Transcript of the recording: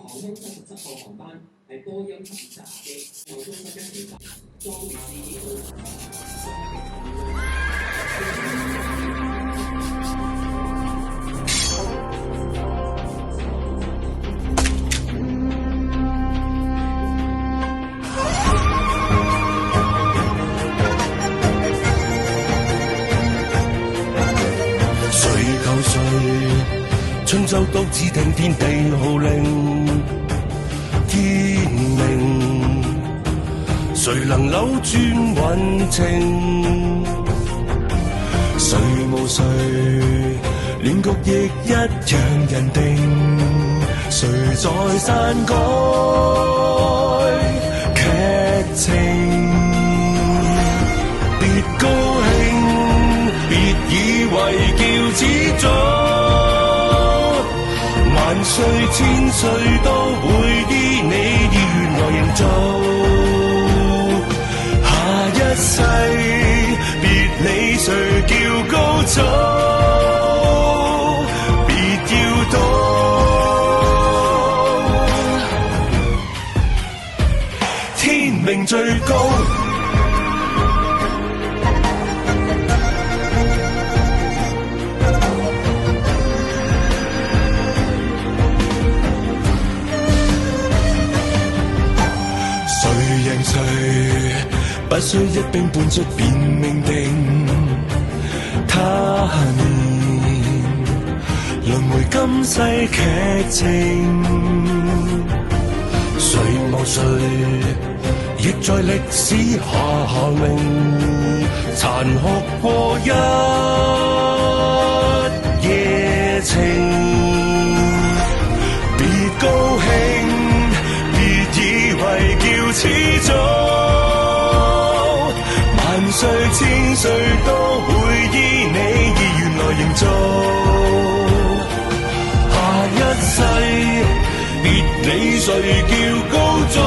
航空77號航班係波音7架機，由中11期裝備自己到春秋都只聽天地號令，天明，誰能扭轉運程？誰無誰，亂局亦一樣人定。誰在篡改劇情？別高興，別以為叫始祖。萬歲千歲都會依你意願來營造，下一世別理誰叫高祖，別要賭，天命最高。誰不需一兵半卒便命定，他年輪迴今世劇情，誰無誰亦在歷史下名，殘酷過一夜情，別高興，別以為叫始祖，萬歲千歲都會依你意願來營造，下一世別理誰叫高祖。